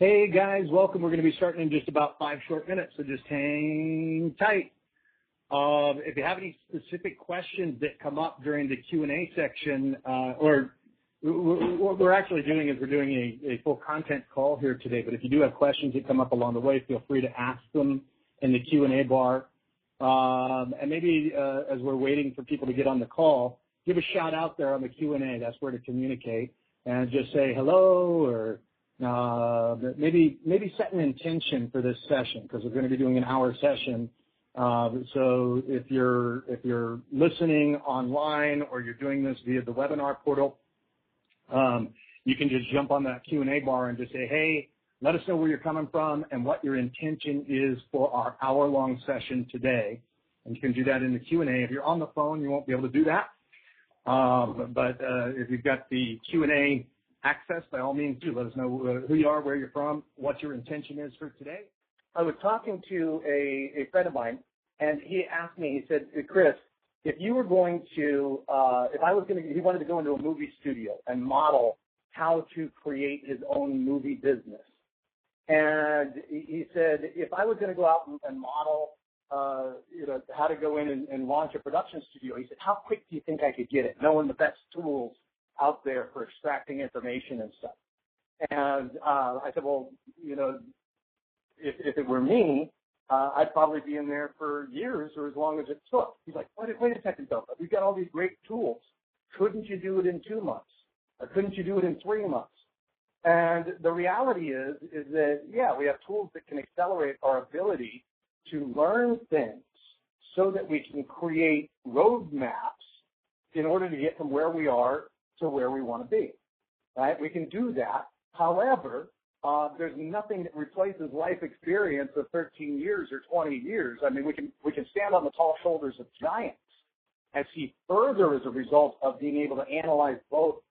Hey guys, welcome. We're going to be starting in just about 5 short minutes, so just hang tight. If you have any specific questions that come up during the Q&A section, or what we're actually doing is we're doing a full content call here today, but if you do have questions that come up along the way, feel free to ask them in the Q&A bar. And maybe as we're waiting for people to get on the call, give a shout out there on the Q&A. That's where to communicate, and just say hello, or maybe set an intention for this session, because we're going to be doing an hour session. So if you're listening online or you're doing this via the webinar portal, you can just jump on that Q&A bar and just say, hey, let us know where you're coming from and what your intention is for our hour-long session today. And you can do that in the Q&A. If you're on the phone, you won't be able to do that. But if you've got the Q&A access, by all means do. Let us know who you are, where you're from, what your intention is for today. I was talking to a friend of mine, and he asked me, he said, Chris, if you were going to, he wanted to go into a movie studio and model how to create his own movie business. And he said, if I was going to go out and model, how to go in and launch a production studio, he said, how quick do you think I could get it, knowing the best tools out there for extracting information and stuff? And I said, well, if it were me, I'd probably be in there for years or as long as it took. He's like, wait a second, though. We've got all these great tools. Couldn't you do it in 2 months? Or couldn't you do it in 3 months? And the reality is that, yeah, we have tools that can accelerate our ability to learn things so that we can create roadmaps in order to get from where we are to where we want to be, right? We can do that. However, there's nothing that replaces life experience of 13 years or 20 years. I mean, we can stand on the tall shoulders of giants and see further as a result of being able to analyze both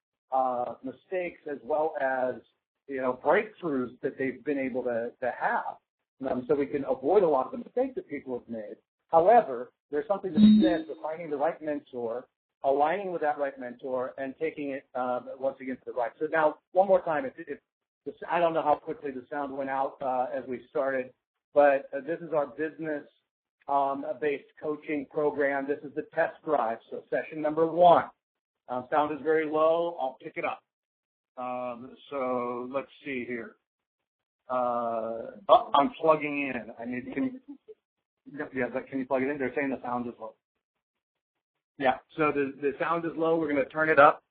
mistakes as well as, breakthroughs that they've been able to have. So we can avoid a lot of the mistakes that people have made. However, there's something to be said for finding the right mentor, aligning with that right mentor, and taking it once again to the right. So now, one more time, I don't know how quickly the sound went out as we started, but this is our business-based coaching program. This is the test drive, so session number 1. Sound is very low. I'll pick it up. So let's see here. I'm plugging in. Can you plug it in? They're saying the sound is low. Yeah, so the sound is low. We're going to turn it up.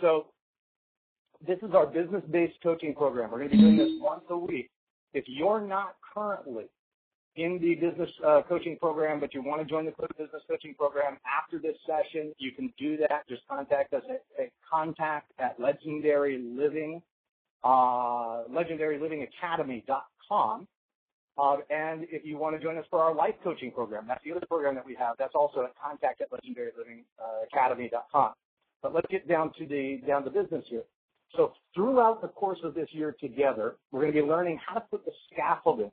So this is our business-based coaching program. We're going to be doing this once a week. If you're not currently in the business coaching program, but you want to join the business coaching program after this session, you can do that. Just contact us at legendarylivingacademy.com. And if you want to join us for our life coaching program, that's the other program that we have. That's also at contact@legendarylivingacademy.com. But let's get down to business here. So throughout the course of this year together, we're going to be learning how to put the scaffolding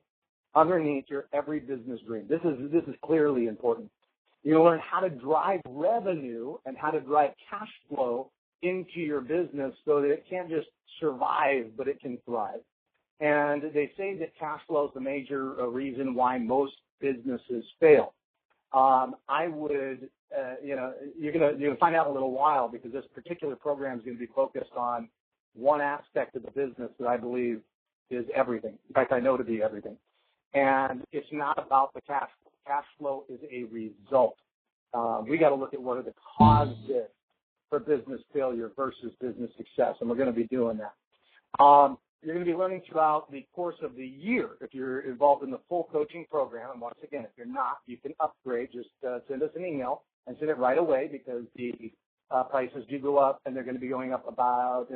underneath your every business dream. This is clearly important. You'll learn how to drive revenue and how to drive cash flow into your business so that it can't just survive, but it can thrive. And they say that cash flow is the major reason why most businesses fail. I would, you're going to find out in a little while, because this particular program is going to be focused on one aspect of the business that I believe is everything. In fact, I know to be everything. And it's not about the cash flow. Cash flow is a result. We got to look at what are the causes for business failure versus business success, and we're going to be doing that. You're going to be learning throughout the course of the year if you're involved in the full coaching program. And once again, if you're not, you can upgrade. Just send us an email and send it right away, because the prices do go up, and they're going to be going up in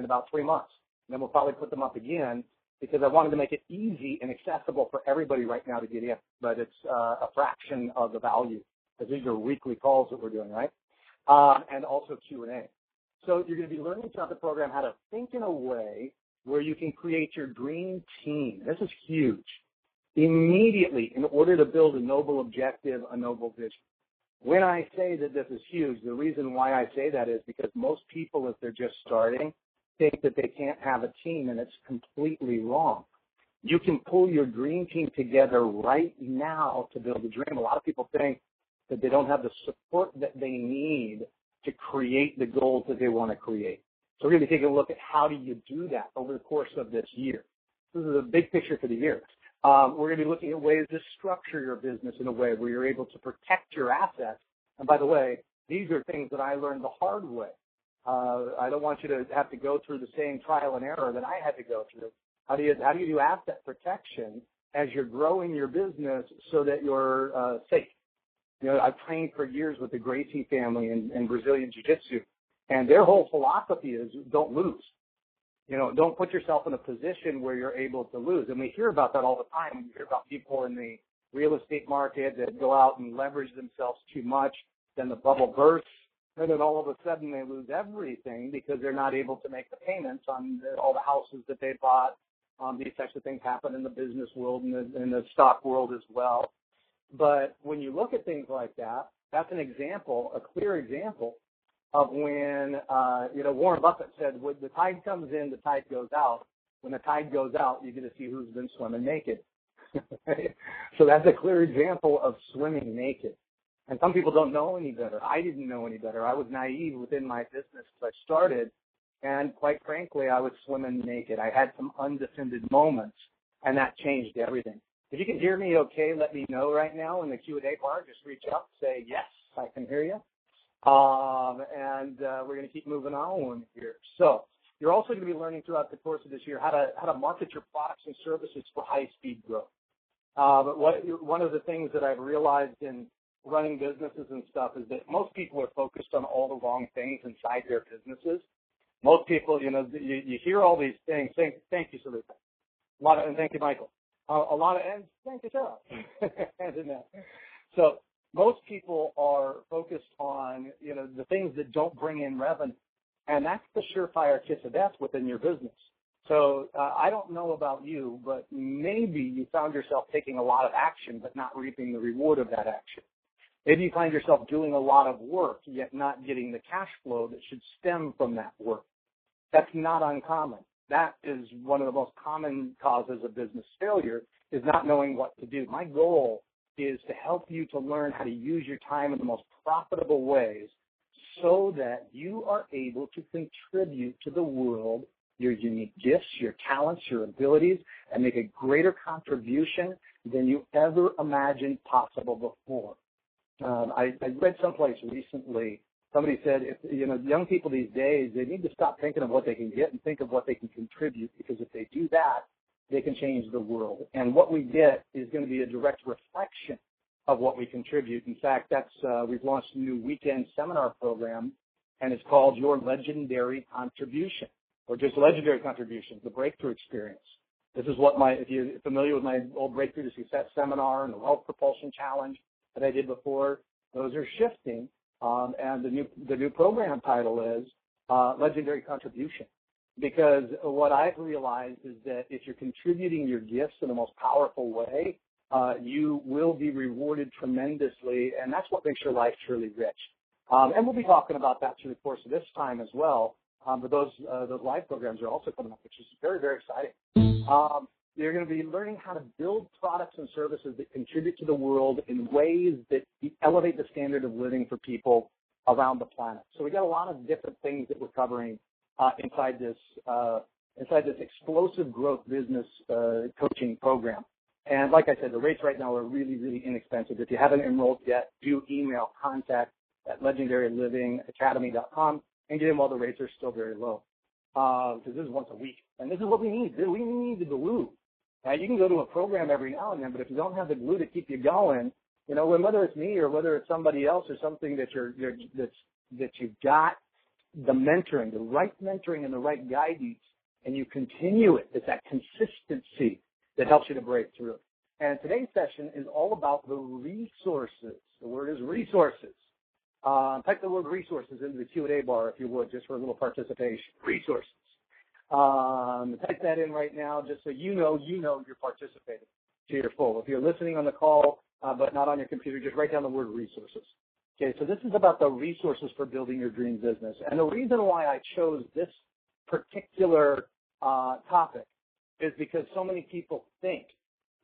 about 3 months. And then we'll probably put them up again, because I wanted to make it easy and accessible for everybody right now to get in. But it's a fraction of the value, because these are weekly calls that we're doing, right? And also Q&A. So you're going to be learning throughout the program how to think in a way where you can create your dream team. This is huge. Immediately, in order to build a noble objective, a noble vision. When I say that this is huge, the reason why I say that is because most people, if they're just starting, think that they can't have a team, and it's completely wrong. You can pull your dream team together right now to build a dream. A lot of people think that they don't have the support that they need to create the goals that they want to create. So we're going to be taking a look at how do you do that over the course of this year. This is a big picture for the year. We're going to be looking at ways to structure your business in a way where you're able to protect your assets. And by the way, these are things that I learned the hard way. I don't want you to have to go through the same trial and error that I had to go through. How do you do asset protection as you're growing your business so that you're safe? You know, I've trained for years with the Gracie family in Brazilian Jiu-Jitsu, and their whole philosophy is don't lose. You know, don't put yourself in a position where you're able to lose. And we hear about that all the time. We hear about people in the real estate market that go out and leverage themselves too much, then the bubble bursts, and then all of a sudden they lose everything because they're not able to make the payments on all the houses that they bought. These types of things happen in the business world and in the stock world as well. But when you look at things like that, that's an example, a clear example of when, Warren Buffett said, when the tide comes in, the tide goes out. When the tide goes out, you get to see who's been swimming naked. So that's a clear example of swimming naked. And some people don't know any better. I didn't know any better. I was naive within my business as I started. And quite frankly, I was swimming naked. I had some undefended moments, and that changed everything. If you can hear me okay, let me know right now in the Q&A bar. Just reach out and say, yes, I can hear you. We're going to keep moving on here. So you're also going to be learning throughout the course of this year how to market your products and services for high-speed growth. But one of the things that I've realized in running businesses and stuff is that most people are focused on all the wrong things inside their businesses. Most people, you hear all these things. Thank you, Salute. And thank you, Michael. And thank you, Sarah. So most people are focused on, the things that don't bring in revenue. And that's the surefire kiss of death within your business. So I don't know about you, but maybe you found yourself taking a lot of action but not reaping the reward of that action. Maybe you find yourself doing a lot of work yet not getting the cash flow that should stem from that work. That's not uncommon. That is one of the most common causes of business failure, is not knowing what to do. My goal is to help you to learn how to use your time in the most profitable ways so that you are able to contribute to the world your unique gifts, your talents, your abilities, and make a greater contribution than you ever imagined possible before. I read someplace recently, somebody said, young people these days, they need to stop thinking of what they can get and think of what they can contribute, because if they do that, they can change the world. And what we get is going to be a direct reflection of what we contribute. In fact, we've launched a new weekend seminar program, and it's called Your Legendary Contribution, or just Legendary Contributions, the Breakthrough Experience. This is what if you're familiar with my old Breakthrough to Success seminar and the Wealth Propulsion Challenge that I did before, those are shifting. And the new program title is Legendary Contribution, because what I've realized is that if you're contributing your gifts in the most powerful way, you will be rewarded tremendously, and that's what makes your life truly rich. And we'll be talking about that through the course of this time as well. But those live programs are also coming up, which is very, very exciting. You're going to be learning how to build products and services that contribute to the world in ways that elevate the standard of living for people around the planet. So we got a lot of different things that we're covering inside this explosive growth business coaching program. And like I said, the rates right now are really, really inexpensive. If you haven't enrolled yet, do email contact@legendarylivingacademy.com and get in while the rates are still very low. Because this is once a week. And this is what we need. We need the glue. You can go to a program every now and then, but if you don't have the glue to keep you going, whether it's me or whether it's somebody else or something that you've got the mentoring, the right mentoring and the right guidance, and you continue it. It's that consistency that helps you to break through. And today's session is all about the resources. The word is resources. Type the word resources into the Q&A bar, if you would, just for a little participation. Resources. Type that in right now just so you know you're participating to your full. If you're listening on the call but not on your computer, just write down the word resources. Okay, so this is about the resources for building your dream business. And the reason why I chose this particular topic is because so many people think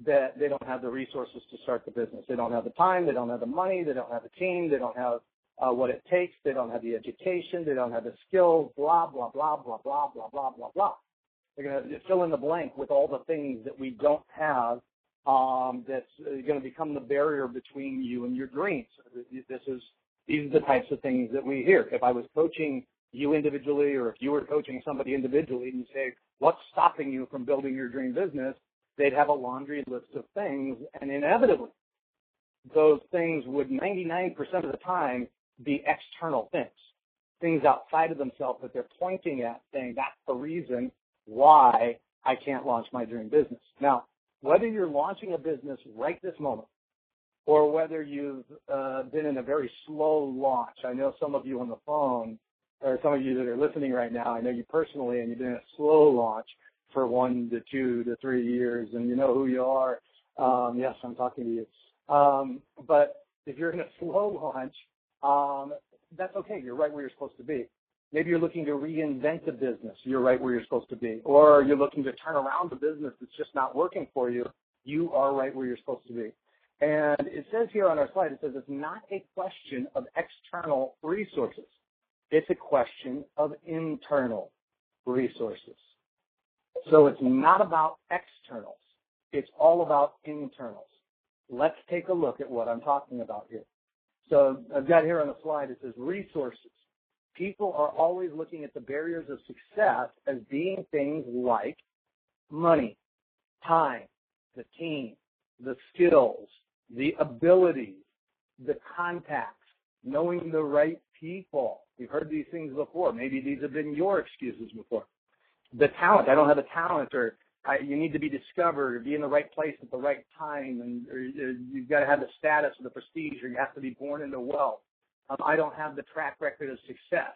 that they don't have the resources to start the business. They don't have the time, they don't have the money, they don't have the team, they don't have what it takes, they don't have the education, they don't have the skills, blah, blah, blah, blah, blah, blah, blah, blah, blah. They're going to fill in the blank with all the things that we don't have that's going to become the barrier between you and your dreams. These are the types of things that we hear. If I was coaching you individually, or if you were coaching somebody individually, and you say, what's stopping you from building your dream business? They'd have a laundry list of things, and inevitably, those things would 99% of the time be external things outside of themselves that they're pointing at, saying that's the reason why I can't launch my dream business. Now, whether you're launching a business right this moment, or whether you've been in a very slow launch. I know some of you on the phone, or some of you that are listening right now, I know you personally, and you've been in a slow launch for 1 to 2 to 3 years, and you know who you are. Yes, I'm talking to you. But if you're in a slow launch, that's okay. You're right where you're supposed to be. Maybe you're looking to reinvent a business. You're right where you're supposed to be. Or you're looking to turn around a business that's just not working for you. You are right where you're supposed to be. And it says here on our slide, it says it's not a question of external resources. It's a question of internal resources. So it's not about externals. It's all about internals. Let's take a look at what I'm talking about here. So I've got here on the slide, it says resources. People are always looking at the barriers of success as being things like money, time, the team, the skills, the abilities, the contacts, knowing the right people. You've heard these things before. Maybe these have been your excuses before. The talent. I don't have the talent, or you need to be discovered, or be in the right place at the right time, and or you've got to have the status or the prestige, or you have to be born into wealth. I don't have the track record of success.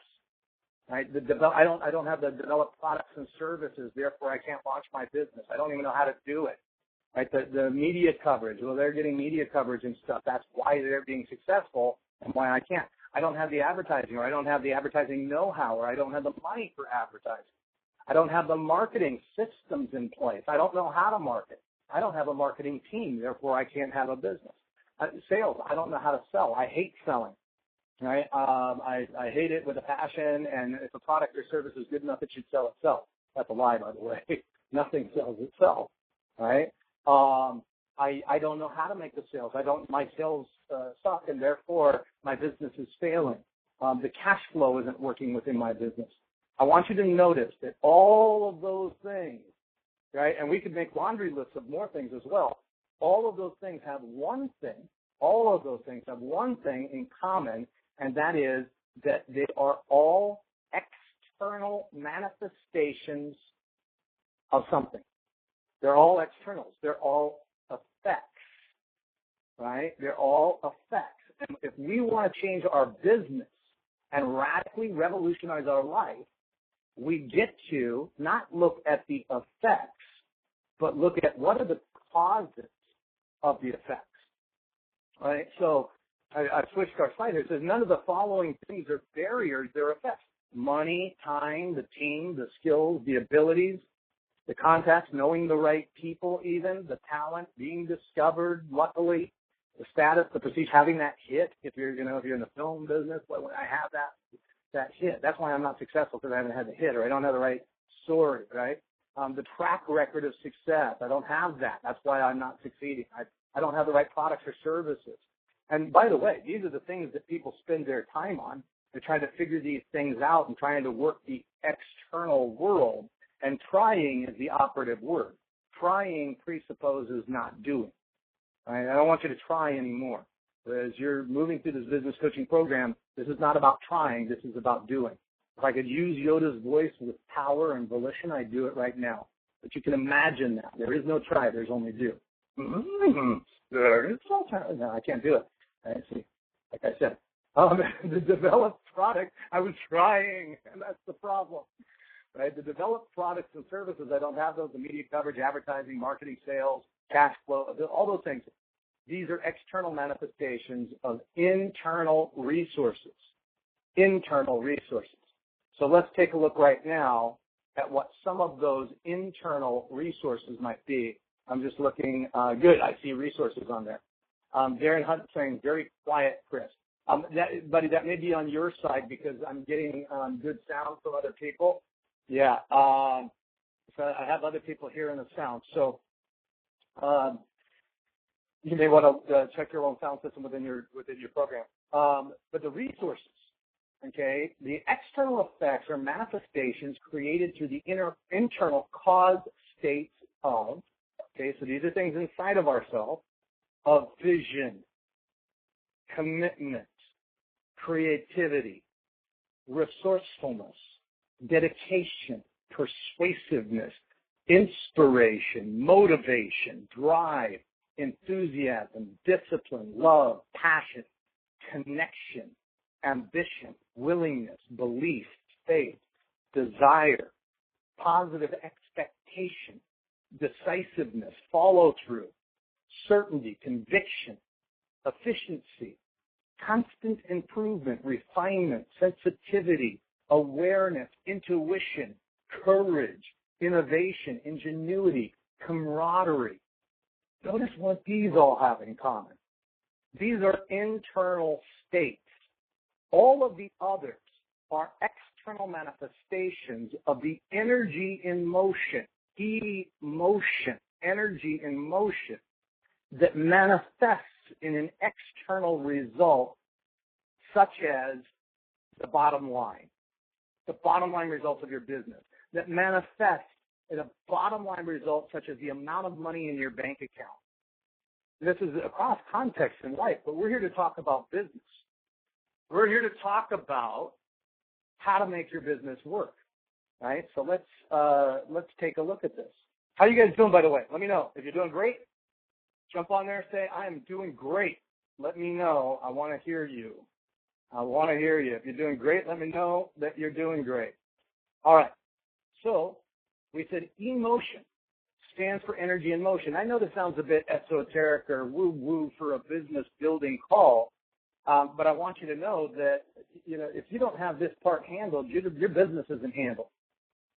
Right? I don't have the developed products and services. Therefore, I can't launch my business. I don't even know how to do it. Right? The media coverage. Well, they're getting media coverage and stuff. That's why they're being successful, and why I can't. I don't have the advertising, or I don't have the advertising know-how, or I don't have the money for advertising. I don't have the marketing systems in place. I don't know how to market. I don't have a marketing team. Therefore, I can't have a business. Sales. I don't know how to sell. I hate selling. Right? I hate it with a passion, and if a product or service is good enough, it should sell itself. That's a lie, by the way. Nothing sells itself. Right? I don't know how to make the sales. My sales suck, and therefore my business is failing. The cash flow isn't working within my business. I want you to notice that all of those things, right, and we could make laundry lists of more things as well. All of those things have one thing. All of those things have one thing in common, and that is that they are all external manifestations of something. They're all externals. They're all effects, right? They're all effects. And if we want to change our business and radically revolutionize our life, we get to not look at the effects, but look at what are the causes of the effects, right? So I switched our slide here. It says none of the following things are barriers, they're effects. Money, time, the team, the skills, the abilities, the contacts, knowing the right people even, the talent, being discovered, luckily, the status, the prestige, having that hit. If you're in the film business, when I have that hit, that's why I'm not successful, because I haven't had the hit, or I don't have the right story, right? The track record of success, I don't have that. That's why I'm not succeeding. I don't have the right products or services. And by the way, these are the things that people spend their time on. They're trying to figure these things out and trying to work the external world. And trying is the operative word. Trying presupposes not doing. Right? I don't want you to try anymore. As you're moving through this business coaching program, this is not about trying. This is about doing. If I could use Yoda's voice with power and volition, I'd do it right now. But you can imagine that. There is no try. There's only do. There is no try. No, I can't do it. Right? See, like I said, the developed product, I was trying, and that's the problem. Right? The developed products and services, I don't have those. The media coverage, advertising, marketing, sales, cash flow, all those things. These are external manifestations of internal resources. Internal resources. So let's take a look right now at what some of those internal resources might be. I'm just looking. Good. I see resources on there. Darren Hunt saying, very quiet, Chris. Buddy, that may be on your side because I'm getting good sound from other people. Yeah. So I have other people hearing the sound. So you may want to check your own sound system within your program. But the resources, okay, the external effects are manifestations created through the internal cause states of, okay, so these are things inside of ourselves, of vision, commitment, creativity, resourcefulness, dedication, persuasiveness, inspiration, motivation, drive, enthusiasm, discipline, love, passion, connection, ambition, willingness, belief, faith, desire, positive expectation, decisiveness, follow through, certainty, conviction, efficiency, constant improvement, refinement, sensitivity, awareness, intuition, courage, innovation, ingenuity, camaraderie. Notice what these all have in common. These are internal states. All of the others are external manifestations of the energy in motion, emotion, energy in motion that manifests in an external result such as the bottom line results of your business, that manifests in a bottom line result such as the amount of money in your bank account. This is across context in life, but we're here to talk about business. We're here to talk about how to make your business work, right? So let's take a look at this. How are you guys doing, by the way? Let me know. If you're doing great, jump on there and say, I am doing great. Let me know. I want to hear you. I want to hear you. If you're doing great, let me know that you're doing great. All right. So we said emotion stands for energy in motion. I know this sounds a bit esoteric or woo-woo for a business building call, but I want you to know that, if you don't have this part handled, your business isn't handled.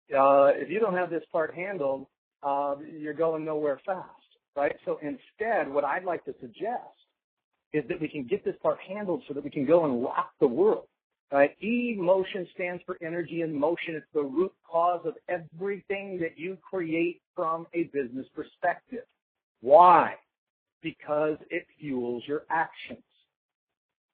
If you don't have this part handled, you're going nowhere fast, right? So instead, what I'd like to suggest is that we can get this part handled so that we can go and rock the world, right? Emotion stands for energy in motion. It's the root cause of everything that you create from a business perspective. Why? Because it fuels your actions.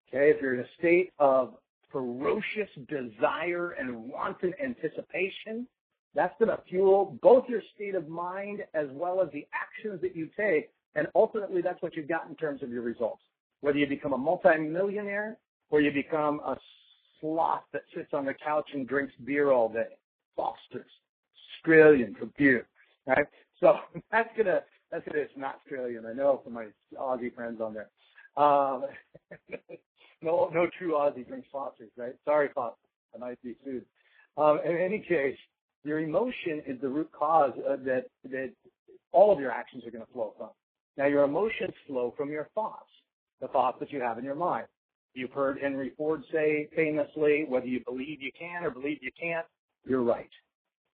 Okay, if you're in a state of ferocious desire and wanton anticipation, that's going to fuel both your state of mind as well as the actions that you take, and ultimately that's what you've got in terms of your results. Whether you become a multimillionaire or you become a sloth that sits on the couch and drinks beer all day, Foster's, Australian for beer, right? So it's not Australian, I know, for my Aussie friends on there. No true Aussie drinks Foster's, right? Sorry, Foster, I might be sued. In any case, your emotion is the root cause that all of your actions are going to flow from. Now, your emotions flow from your thoughts, the thoughts that you have in your mind. You've heard Henry Ford say famously, whether you believe you can or believe you can't, you're right.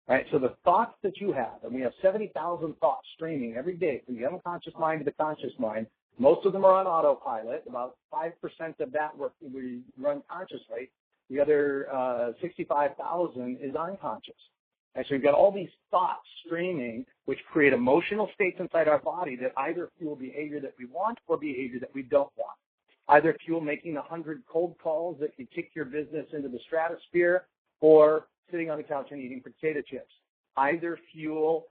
Right? So the thoughts that you have, and we have 70,000 thoughts streaming every day from the unconscious mind to the conscious mind. Most of them are on autopilot. About 5% of that we run consciously. The other 65,000 is unconscious. And so we've got all these thoughts streaming, which create emotional states inside our body that either fuel behavior that we want or behavior that we don't want. Either fuel making 100 cold calls that can kick your business into the stratosphere, or sitting on the couch and eating potato chips. Either fuel,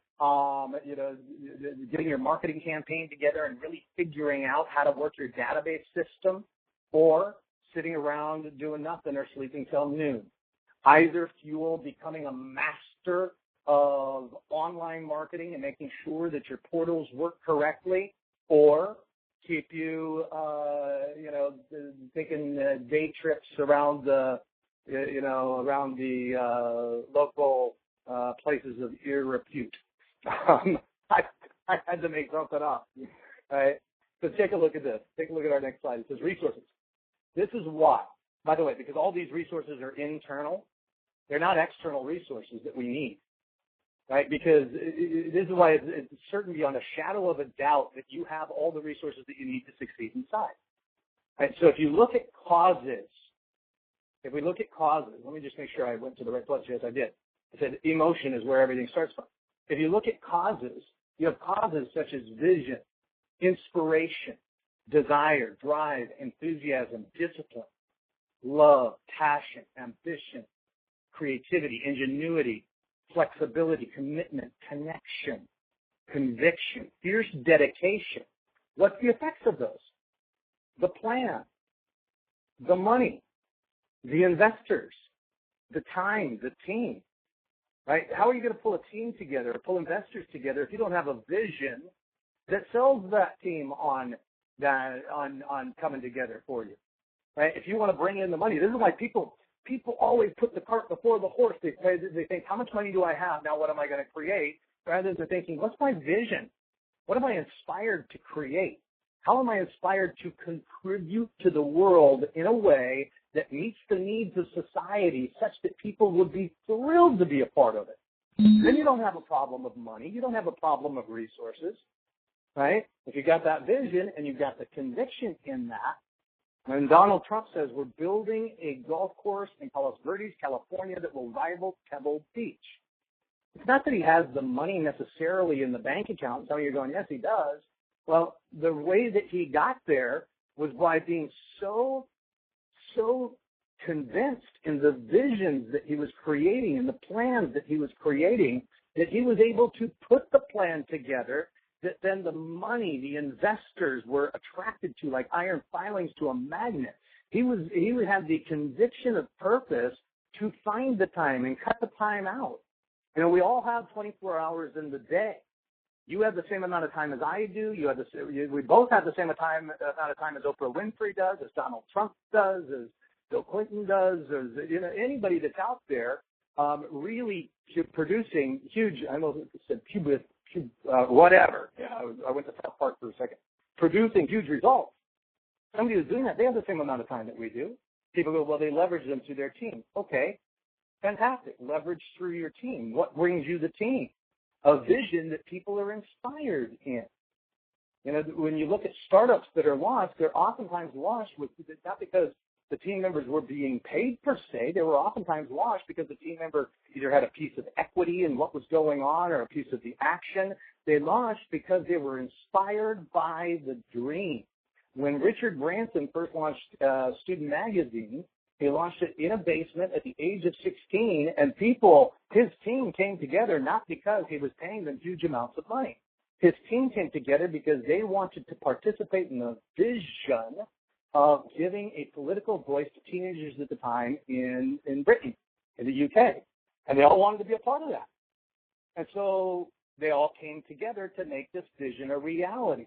getting your marketing campaign together and really figuring out how to work your database system, or sitting around doing nothing or sleeping till noon. Either fuel becoming a master of online marketing and making sure that your portals work correctly, or keep you, taking day trips around the local places of ill repute. I had to make something up, right? So take a look at this. Take a look at our next slide. It says resources. This is why, by the way, because all these resources are internal, they're not external resources that we need, right? Because this is why it's certain beyond a shadow of a doubt that you have all the resources that you need to succeed inside. Right? So if you look at causes, let me just make sure I went to the right place. Yes, I did. I said emotion is where everything starts from. If you look at causes, you have causes such as vision, inspiration, desire, drive, enthusiasm, discipline, love, passion, ambition, creativity, ingenuity, flexibility, commitment, connection, conviction, fierce dedication. What's the effects of those? The plan, the money, the investors, the time, the team, right? How are you going to pull a team together or pull investors together if you don't have a vision that sells that team on coming together for you, right? If you want to bring in the money, this is why people always put the cart before the horse. They think, how much money do I have? Now what am I going to create? Rather than thinking, what's my vision? What am I inspired to create? How am I inspired to contribute to the world in a way that meets the needs of society such that people would be thrilled to be a part of it? Then you don't have a problem of money. You don't have a problem of resources, right? If you got that vision and you got the conviction in that, when Donald Trump says we're building a golf course in Palos Verdes, California that will rival Pebble Beach, it's not that he has the money necessarily in the bank account. Some of you are going, yes, he does. Well, the way that he got there was by being so convinced in the visions that he was creating and the plans that he was creating that he was able to put the plan together that then the money, the investors were attracted to like iron filings to a magnet. He had the conviction of purpose to find the time and cut the time out. You know, we all have 24 hours in the day. You have the same amount of time as I do. We both have the same amount of time as Oprah Winfrey does, as Donald Trump does, as Bill Clinton does, as anybody that's out there really producing huge. I know it said whatever. Yeah, I went to South Park for a second. Producing huge results. Somebody who's doing that, they have the same amount of time that we do. People go, well, they leverage them through their team. Okay, fantastic. Leverage through your team. What brings you the team? A vision that people are inspired in. You know, when you look at startups that are launched, they're oftentimes launched with not because the team members were being paid per se. They were oftentimes launched because the team member either had a piece of equity in what was going on or a piece of the action. They launched because they were inspired by the dream. When Richard Branson first launched Student Magazine, he launched it in a basement at the age of 16, and his team came together not because he was paying them huge amounts of money. His team came together because they wanted to participate in the vision of giving a political voice to teenagers at the time in Britain, in the UK. And they all wanted to be a part of that. And so they all came together to make this vision a reality.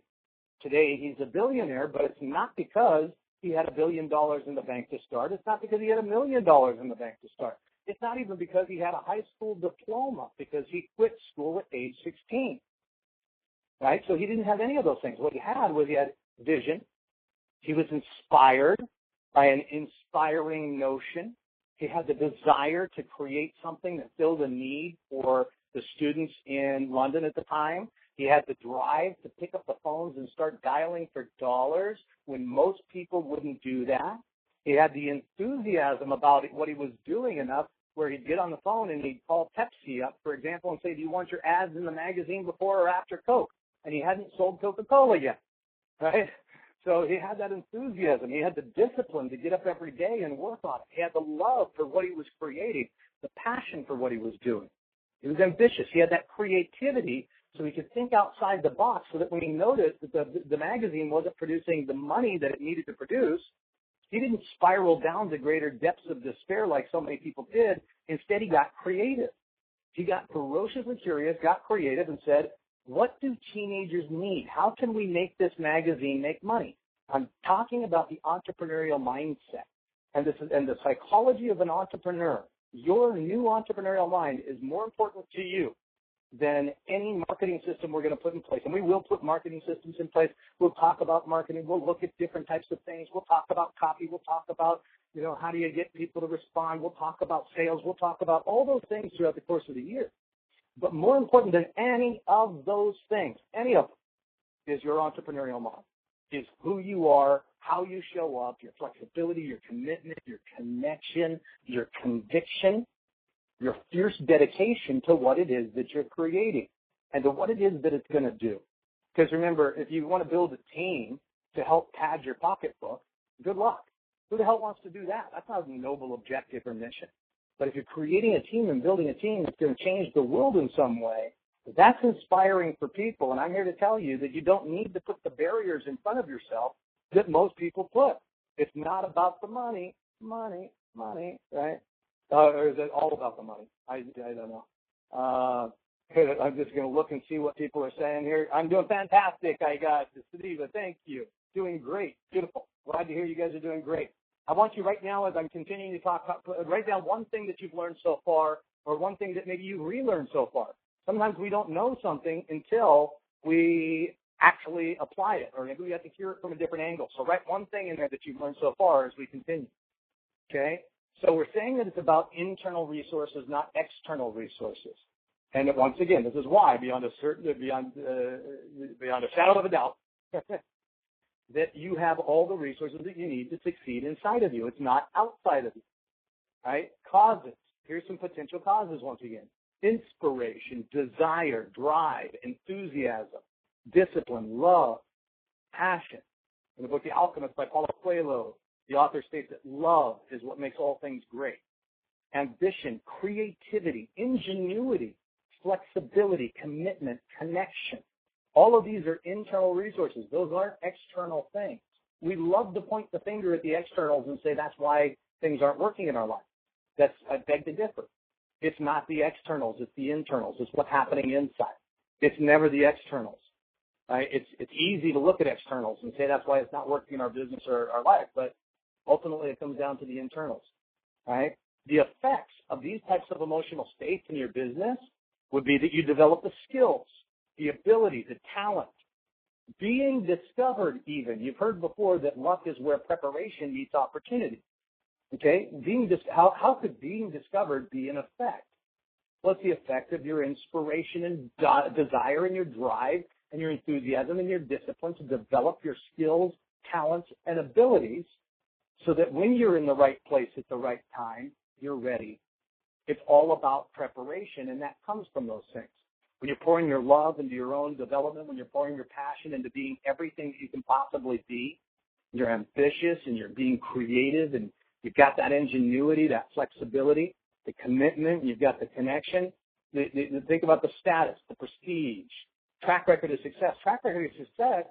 Today he's a billionaire, but it's not because he had $1 billion in the bank to start. It's not because he had $1 million in the bank to start. It's not even because he had a high school diploma, because he quit school at age 16. Right? So he didn't have any of those things. What he had was he had vision. He was inspired by an inspiring notion. He had the desire to create something that filled a need for the students in London at the time. He had the drive to pick up the phones and start dialing for dollars when most people wouldn't do that. He had the enthusiasm about what he was doing enough where he'd get on the phone and he'd call Pepsi up, for example, and say, do you want your ads in the magazine before or after Coke? And he hadn't sold Coca-Cola yet, right? So he had that enthusiasm. He had the discipline to get up every day and work on it. He had the love for what he was creating, the passion for what he was doing. He was ambitious. He had that creativity so he could think outside the box so that when he noticed that the magazine wasn't producing the money that it needed to produce, he didn't spiral down to greater depths of despair like so many people did. Instead, he got creative. He got ferociously curious, got creative, and said, what do teenagers need? How can we make this magazine make money? I'm talking about the entrepreneurial mindset and the psychology of an entrepreneur. Your new entrepreneurial mind is more important to you than any marketing system we're going to put in place. And we will put marketing systems in place. We'll talk about marketing. We'll look at different types of things. We'll talk about copy. We'll talk about, how do you get people to respond? We'll talk about sales. We'll talk about all those things throughout the course of the year. But more important than any of those things, any of them, is your entrepreneurial model, is who you are, how you show up, your flexibility, your commitment, your connection, your conviction, your fierce dedication to what it is that you're creating and to what it is that it's going to do. Because remember, if you want to build a team to help pad your pocketbook, good luck. Who the hell wants to do that? That's not a noble objective or mission. But if you're creating a team and building a team that's going to change the world in some way, that's inspiring for people. And I'm here to tell you that you don't need to put the barriers in front of yourself that most people put. It's not about the money, right? Or is it all about the money? I don't know. I'm just going to look and see what people are saying here. I'm doing fantastic. I got Decisiveness. Thank you. Doing great. Beautiful. Glad to hear you guys are doing great. I want you right now, as I'm continuing to talk, write down one thing that you've learned so far or one thing that maybe you've relearned so far. Sometimes we don't know something until we actually apply it, or maybe we have to hear it from a different angle. So write one thing in there that you've learned so far as we continue. Okay? So we're saying that it's about internal resources, not external resources. And once again, this is why, beyond a shadow of a doubt, that you have all the resources that you need to succeed inside of you. It's not outside of you. Right? Causes. Here's some potential causes once again. Inspiration, desire, drive, enthusiasm, discipline, love, passion. In the book The Alchemist by Paulo Coelho, the author states that love is what makes all things great. Ambition, creativity, ingenuity, flexibility, commitment, connection. All of these are internal resources. Those aren't external things. We love to point the finger at the externals and say that's why things aren't working in our life. I beg to differ. It's not the externals, it's the internals. It's what's happening inside. It's never the externals. Right? It's easy to look at externals and say that's why it's not working in our business or our life, but ultimately it comes down to the internals. Right? The effects of these types of emotional states in your business would be that you develop the skills, the ability, the talent, being discovered even. You've heard before that luck is where preparation meets opportunity. Okay? How could being discovered be an effect? What's the effect of your inspiration and desire and your drive and your enthusiasm and your discipline to develop your skills, talents, and abilities so that when you're in the right place at the right time, you're ready? It's all about preparation, and that comes from those things. When you're pouring your love into your own development, when you're pouring your passion into being everything that you can possibly be, you're ambitious and you're being creative and you've got that ingenuity, that flexibility, the commitment, you've got the connection. Think about the status, the prestige, track record of success. Track record of success,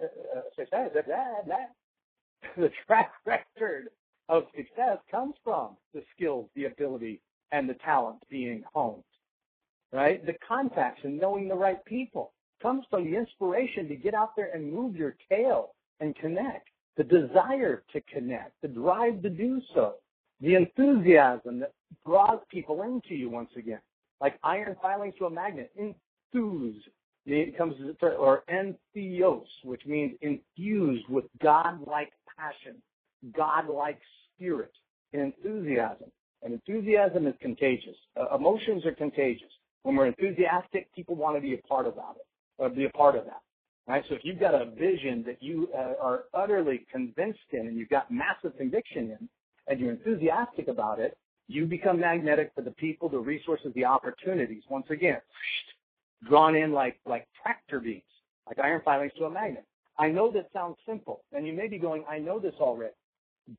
the track record of success comes from the skills, the ability, and the talent being honed. Right? The contacts and knowing the right people comes from the inspiration to get out there and move your tail and connect, the desire to connect, the drive to do so, the enthusiasm that draws people into you once again, like iron filings to a magnet, enthuse. It comes or entheos, which means infused with God-like passion, God-like spirit, and enthusiasm. And enthusiasm is contagious. Emotions are contagious. When we're enthusiastic, people want to be a part of that. Right? So if you've got a vision that you are utterly convinced in and you've got massive conviction in, and you're enthusiastic about it, you become magnetic for the people, the resources, the opportunities. Once again, drawn in like tractor beams, like iron filings to a magnet. I know that sounds simple, and you may be going, I know this already.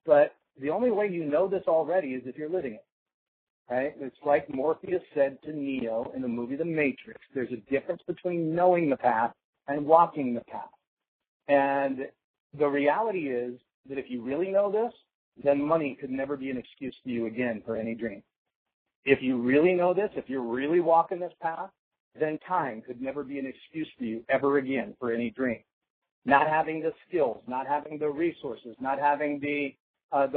But the only way you know this already is if you're living it. Right? It's like Morpheus said to Neo in the movie The Matrix. There's a difference between knowing the path and walking the path. And the reality is that if you really know this, then money could never be an excuse to you again for any dream. If you really know this, if you're really walking this path, then time could never be an excuse for you ever again for any dream. Not having the skills, not having the resources, not having the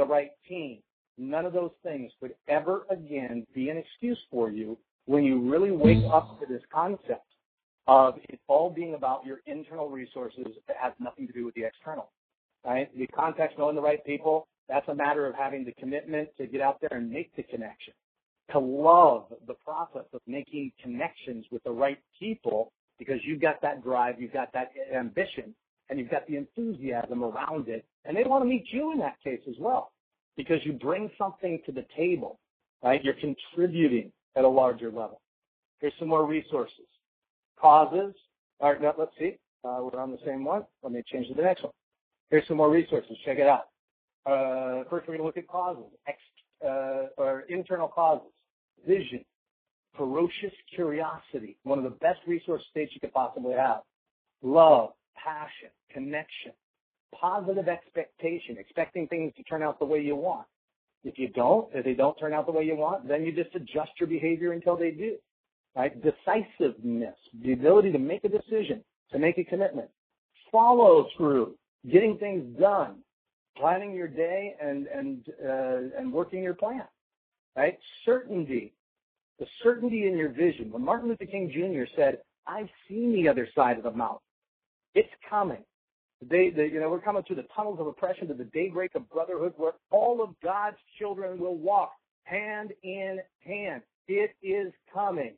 right team, none of those things could ever again be an excuse for you when you really wake up to this concept of it all being about your internal resources that has nothing to do with the external, right? The context, knowing the right people, that's a matter of having the commitment to get out there and make the connection, to love the process of making connections with the right people because you've got that drive, you've got that ambition, and you've got the enthusiasm around it. And they want to meet you in that case as well because you bring something to the table, right? You're contributing at a larger level. Here's some more resources. Causes. All right, now let's see. We're on the same one. Let me change to the next one. Here's some more resources. Check it out. First, we're going to look at causes, or internal causes. Vision, ferocious curiosity, one of the best resource states you could possibly have. Love, passion, connection, positive expectation, expecting things to turn out the way you want. If they don't turn out the way you want, then you just adjust your behavior until they do. Right? Decisiveness, the ability to make a decision, to make a commitment. Follow through, getting things done, planning your day and working your plan. Right? Certainty, the certainty in your vision. When Martin Luther King Jr. said, "I've seen the other side of the mountain. It's coming. We're coming through the tunnels of oppression to the daybreak of brotherhood where all of God's children will walk hand in hand. It is coming.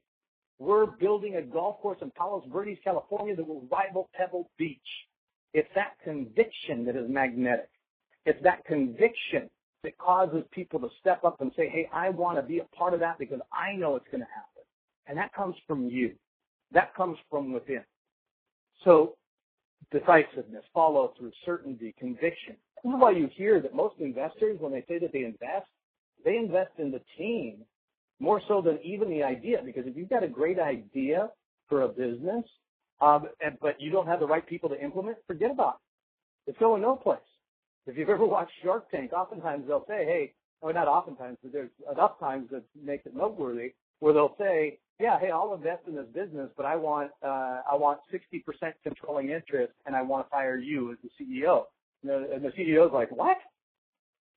We're building a golf course in Palos Verdes, California that will rival Pebble Beach." It's that conviction that is magnetic. It's that conviction that causes people to step up and say, "Hey, I want to be a part of that because I know it's going to happen." And that comes from you. That comes from within. So decisiveness, follow through, certainty, conviction. This is why you hear that most investors, when they say that they invest in the team more so than even the idea. Because if you've got a great idea for a business, but you don't have the right people to implement, forget about it. It's going no place. If you've ever watched Shark Tank, oftentimes they'll say, "Hey," or not oftentimes, but there's enough times that make it noteworthy, where they'll say, "Yeah, hey, I'll invest in this business, but I want 60% controlling interest, and I want to hire you as the CEO." And the CEO's like, "What?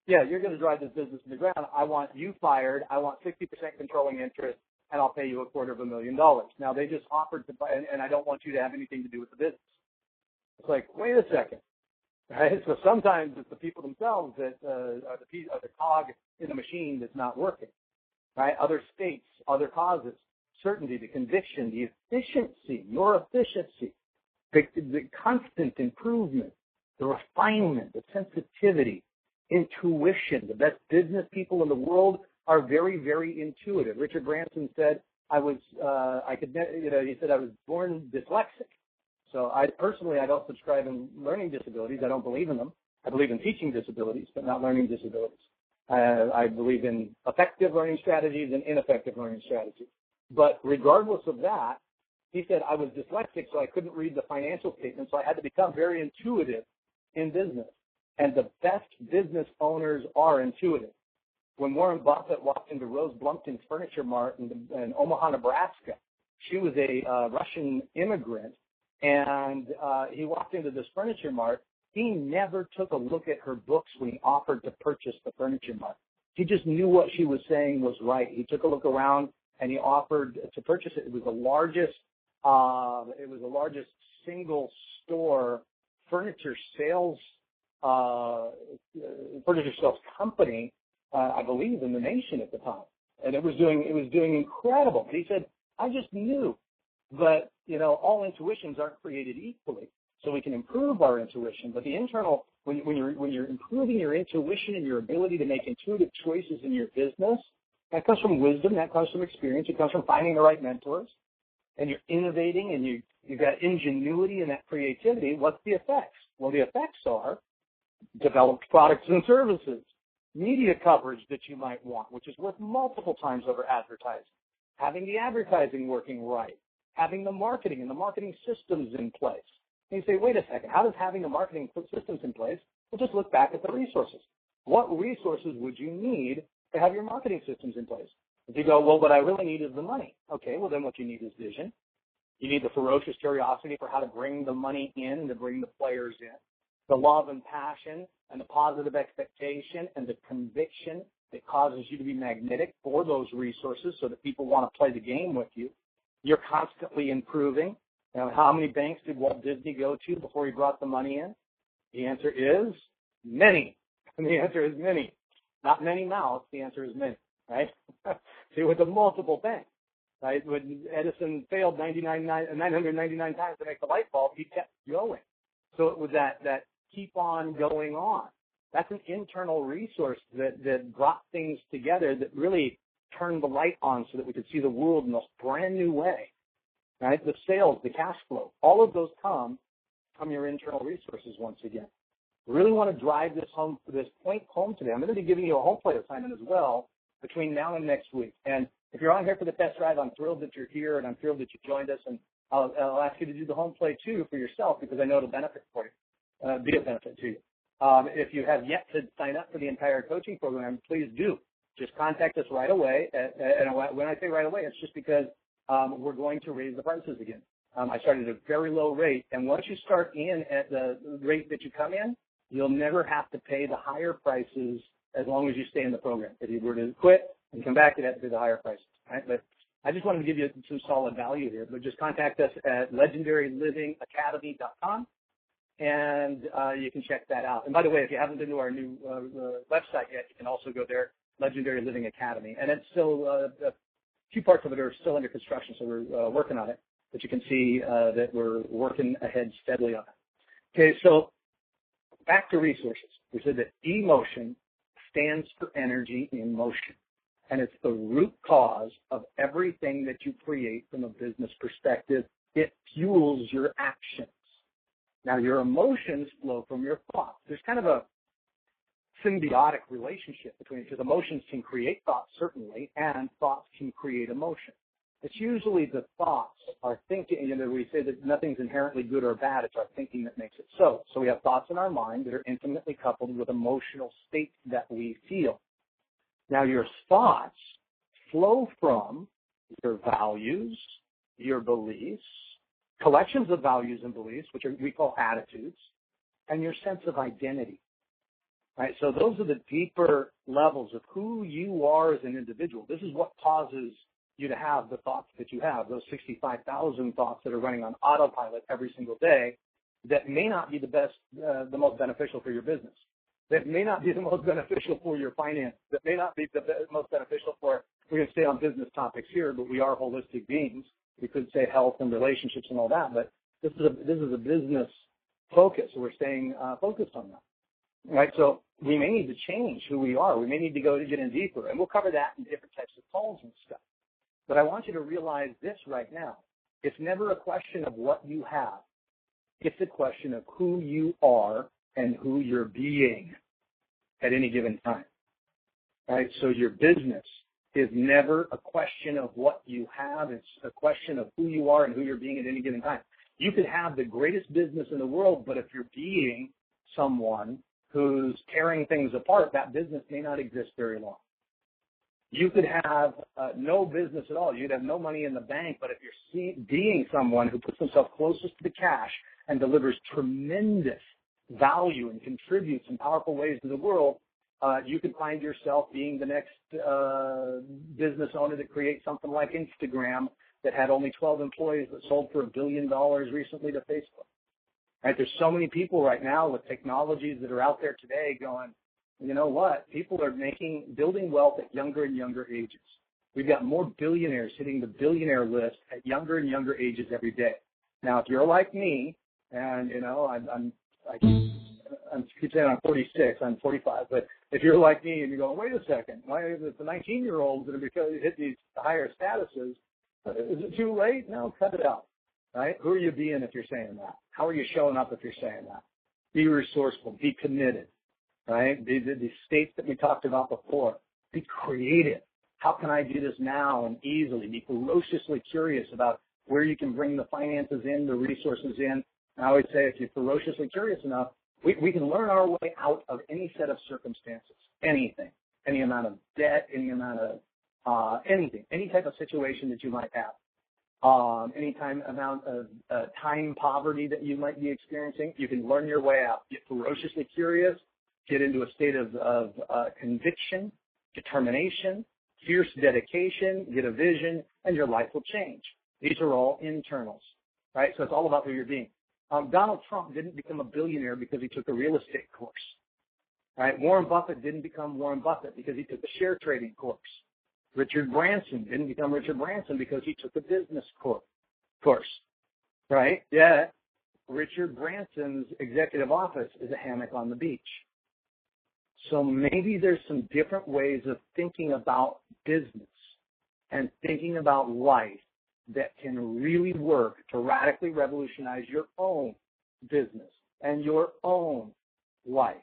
Yeah, you're going to drive this business to the ground. I want you fired. I want 60% controlling interest, and I'll pay you $250,000. Now, they just offered to buy, and I don't want you to have anything to do with the business." It's like, wait a second. Right? So sometimes it's the people themselves that are the cog in the machine that's not working. Right? Other states, other causes, certainty, the conviction, the efficiency, your efficiency, the constant improvement, the refinement, the sensitivity, intuition. The best business people in the world are very, very intuitive. Richard Branson said, he said I was born dyslexic. So I don't subscribe in learning disabilities. I don't believe in them. I believe in teaching disabilities, but not learning disabilities. I believe in effective learning strategies and ineffective learning strategies. But regardless of that, he said I was dyslexic, so I couldn't read the financial statements, so I had to become very intuitive in business. And the best business owners are intuitive. When Warren Buffett walked into Rose Blumpton's Furniture Mart in Omaha, Nebraska, she was a Russian immigrant, and he walked into this Furniture Mart. He never took a look at her books when he offered to purchase the Furniture Mart. He just knew what she was saying was right. He took a look around and he offered to purchase it. It was the largest single store furniture sales company, I believe, in the nation at the time. And it was doing incredible. But he said, I just knew. But, all intuitions aren't created equally. So we can improve our intuition. But the internal, when you're improving your intuition and your ability to make intuitive choices in your business, that comes from wisdom, that comes from experience, it comes from finding the right mentors, and you're innovating and you've got ingenuity and that creativity. What's the effects? Well, the effects are developed products and services, media coverage that you might want, which is worth multiple times over advertising, having the advertising working right, having the marketing and the marketing systems in place. And you say, wait a second, how does having the marketing systems in place? Well, just look back at the resources. What resources would you need to have your marketing systems in place? If you go, well, what I really need is the money. Okay, well, then what you need is vision. You need the ferocious curiosity for how to bring the money in and to bring the players in. The love and passion and the positive expectation and the conviction that causes you to be magnetic for those resources so that people want to play the game with you. You're constantly improving. Now, how many banks did Walt Disney go to before he brought the money in? The answer is many. And the answer is many. Not many mouths, the answer is many, right? See, with the multiple banks, right? When Edison failed 999 times to make the light bulb, he kept going. So it was that keep on going on. That's an internal resource that brought things together that really turned the light on so that we could see the world in a brand new way, right? The sales, the cash flow, all of those come from your internal resources once again. Really want to drive this point home today. I'm going to be giving you a home plate assignment as well between now and next week. And if you're on here for the test drive, I'm thrilled that you're here and I'm thrilled that you joined us. And I'll ask you to do the home plate too for yourself because I know it'll benefit for you, be a benefit to you. If you have yet to sign up for the entire coaching program, please do. Just contact us right away. And when I say right away, it's just because we're going to raise the prices again. I started at a very low rate, and once you start in at the rate that you come in, you'll never have to pay the higher prices as long as you stay in the program. If you were to quit and come back, you'd have to pay the higher prices. Right? But I just wanted to give you some solid value here. But just contact us at legendarylivingacademy.com, and you can check that out. And by the way, if you haven't been to our new website yet, you can also go there, Legendary Living Academy. And it's still a few parts of it are still under construction, so we're working on it. But you can see that we're working ahead steadily on it. Okay, so back to resources. We said that emotion stands for energy in motion, and it's the root cause of everything that you create from a business perspective. It fuels your actions. Now, your emotions flow from your thoughts. There's kind of a symbiotic relationship between it, because emotions can create thoughts, certainly, and thoughts can create emotion. It's usually the thoughts, our thinking, we say that nothing's inherently good or bad. It's our thinking that makes it so. So we have thoughts in our mind that are intimately coupled with emotional states that we feel. Now, your thoughts flow from your values, your beliefs, collections of values and beliefs, which we call attitudes, and your sense of identity. Right? So those are the deeper levels of who you are as an individual. This is what causes you to have the thoughts that you have, those 65,000 thoughts that are running on autopilot every single day that may not be the most beneficial for your business, that may not be the most beneficial for your finance, that may not be the most beneficial for, we're going to stay on business topics here, but we are holistic beings. We could say health and relationships and all that, but this is a business focus, so we're staying focused on that. Right, so we may need to change who we are. We may need to go to get in deeper, and we'll cover that in different types of calls and stuff. But I want you to realize this right now. It's never a question of what you have. It's a question of who you are and who you're being at any given time. Right, so your business is never a question of what you have. It's a question of who you are and who you're being at any given time. You could have the greatest business in the world, but if you're being someone who's tearing things apart, that business may not exist very long. You could have no business at all. You'd have no money in the bank, but if you're being someone who puts themselves closest to the cash and delivers tremendous value and contributes in powerful ways to the world, you could find yourself being the next business owner that creates something like Instagram that had only 12 employees that sold for $1 billion recently to Facebook. Right? There's so many people right now with technologies that are out there today going, you know what? People are building wealth at younger and younger ages. We've got more billionaires hitting the billionaire list at younger and younger ages every day. Now, if you're like me, and I keep saying I'm 46, I'm 45, but if you're like me and you're going, wait a second, why is it the 19-year-olds that are hit these higher statuses? Is it too late? No, cut it out. Right? Who are you being if you're saying that? How are you showing up if you're saying that? Be resourceful. Be committed. Right? The states that we talked about before. Be creative. How can I do this now and easily? Be ferociously curious about where you can bring the finances in, the resources in. And I always say if you're ferociously curious enough, we can learn our way out of any set of circumstances, anything, any amount of debt, any amount of anything, any type of situation that you might have. Any amount of time poverty that you might be experiencing, you can learn your way out. Get ferociously curious, get into a state of conviction, determination, fierce dedication, get a vision, and your life will change. These are all internals. right? So it's all about who you're being. Donald Trump didn't become a billionaire because he took a real estate course, right? Warren Buffett didn't become Warren Buffett because he took a share trading course. Richard Branson didn't become Richard Branson because he took a business course, right? Yeah, Richard Branson's executive office is a hammock on the beach. So maybe there's some different ways of thinking about business and thinking about life that can really work to radically revolutionize your own business and your own life.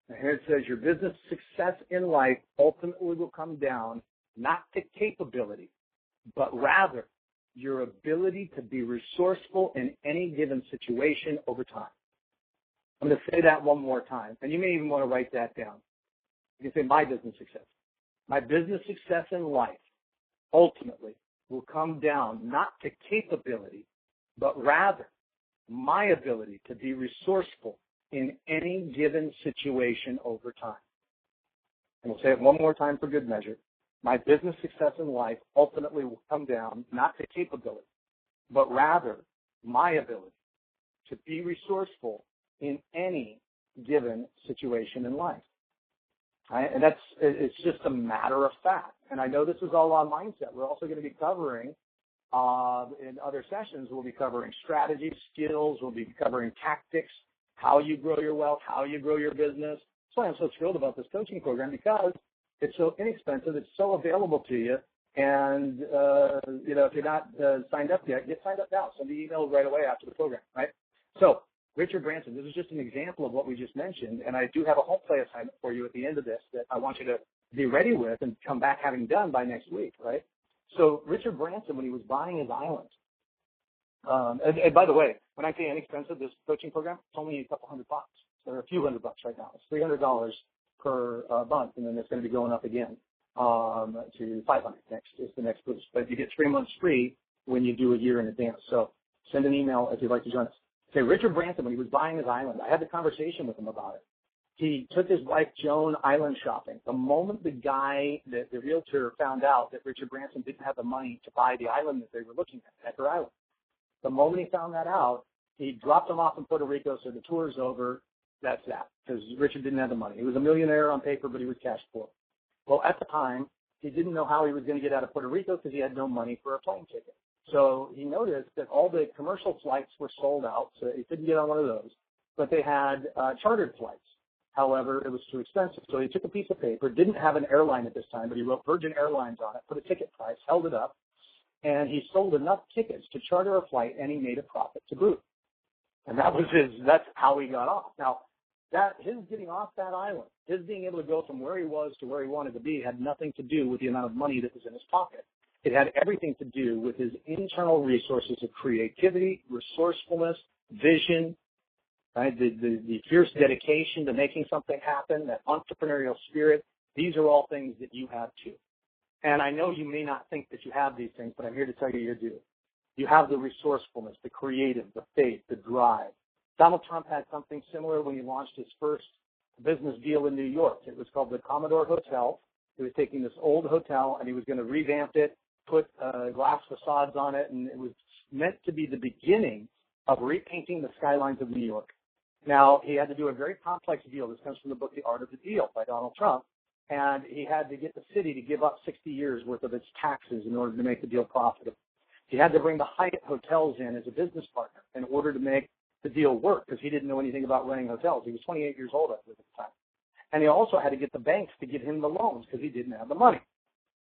Now here it says your business success in life ultimately will come down not to capability, but rather your ability to be resourceful in any given situation over time. I'm going to say that one more time, and you may even want to write that down. You can say my business success. My business success in life ultimately will come down not to capability, but rather my ability to be resourceful in any given situation over time. And we'll say it one more time for good measure. My business success in life ultimately will come down not to capability, but rather my ability to be resourceful in any given situation in life. Right? And it's just a matter of fact. And I know this is all on mindset. We're also going to be covering, in other sessions, we'll be covering strategy, skills, we'll be covering tactics, how you grow your wealth, how you grow your business. That's why I'm so thrilled about this coaching program, because it's so inexpensive, it's so available to you. And, if you're not signed up yet, get signed up now. Send the email right away after the program, right? So, Richard Branson, this is just an example of what we just mentioned, and I do have a home play assignment for you at the end of this that I want you to be ready with and come back having done by next week, right? So Richard Branson, when he was buying his island, and by the way, when I say inexpensive, this coaching program, it's only a couple $100. Or a few $100 right now. It's $300 per month, and then it's going to be going up again to $500 next is the next boost. But you get 3 months free when you do a year in advance. So send an email if you'd like to join us. Say, Richard Branson, when he was buying his island, I had the conversation with him about it. He took his wife, Joan, island shopping. The moment the realtor found out that Richard Branson didn't have the money to buy the island that they were looking at, Ecker Island, the moment he found that out, he dropped him off in Puerto Rico, so the tour's over. That's that, because Richard didn't have the money. He was a millionaire on paper, but he was cash poor. Well, at the time, he didn't know how he was going to get out of Puerto Rico because he had no money for a plane ticket. So he noticed that all the commercial flights were sold out, so he couldn't get on one of those. But they had chartered flights. However, it was too expensive. So he took a piece of paper, didn't have an airline at this time, but he wrote Virgin Airlines on it, put a ticket price, held it up, and he sold enough tickets to charter a flight, and he made a profit to boot. And that's how he got off. Now, his getting off that island, his being able to go from where he was to where he wanted to be had nothing to do with the amount of money that was in his pocket. It had everything to do with his internal resources of creativity, resourcefulness, vision, right? The fierce dedication to making something happen, that entrepreneurial spirit. These are all things that you have too. And I know you may not think that you have these things, but I'm here to tell you you do. You have the resourcefulness, the creative, the faith, the drive. Donald Trump had something similar when he launched his first business deal in New York. It was called the Commodore Hotel. He was taking this old hotel and he was going to revamp it, put glass facades on it, and it was meant to be the beginning of repainting the skylines of New York. Now, he had to do a very complex deal. This comes from the book The Art of the Deal by Donald Trump. And he had to get the city to give up 60 years worth of its taxes in order to make the deal profitable. He had to bring the Hyatt hotels in as a business partner in order to make the deal work, because he didn't know anything about running hotels. He was 28 years old at the time. And he also had to get the banks to give him the loans because he didn't have the money.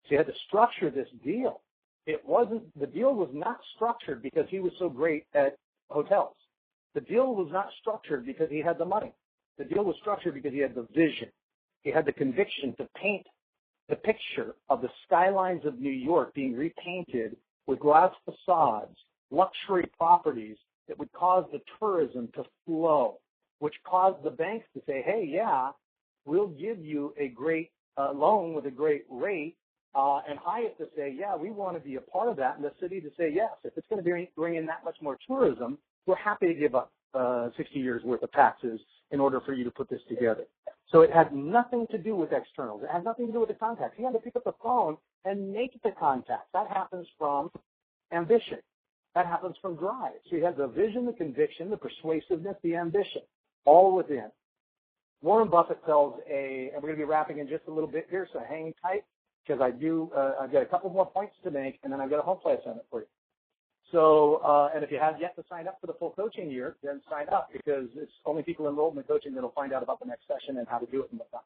So he had to structure this deal. The deal was not structured because he was so great at hotels. The deal was not structured because he had the money. The deal was structured because he had the vision. He had the conviction to paint the picture of the skylines of New York being repainted with glass facades, luxury properties that would cause the tourism to flow, which caused the banks to say, hey, yeah, we'll give you a great loan with a great rate, and Hyatt to say, yeah, we want to be a part of that, and the city to say, yes, if it's going to bring in that much more tourism, we're happy to give up 60 years worth of taxes in order for you to put this together. So it had nothing to do with externals. It had nothing to do with the contacts. He had to pick up the phone and make the contacts. That happens from ambition. That happens from drive. So you have the vision, the conviction, the persuasiveness, the ambition, all within. Warren Buffett tells and we're going to be wrapping in just a little bit here, so hang tight, because I've got a couple more points to make, and then I've got a home play assignment for you. So, and if you have yet to sign up for the full coaching year, then sign up, because it's only people enrolled in the coaching that will find out about the next session and how to do it and whatnot.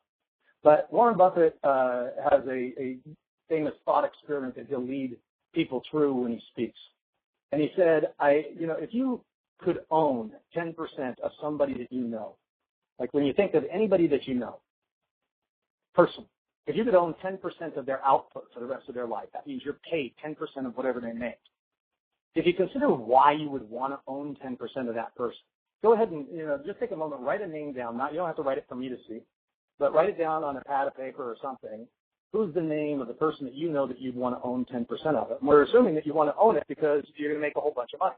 But Warren Buffett has a famous thought experiment that he'll lead people through when he speaks. And he said, if you could own 10% of somebody that you know, like when you think of anybody that you know, person, if you could own 10% of their output for the rest of their life, that means you're paid 10% of whatever they make. If you consider why you would want to own 10% of that person, go ahead and just take a moment, write a name down. You don't have to write it for me to see, but write it down on a pad of paper or something. Who's the name of the person that you know that you'd want to own 10% of it? And we're assuming that you want to own it because you're going to make a whole bunch of money.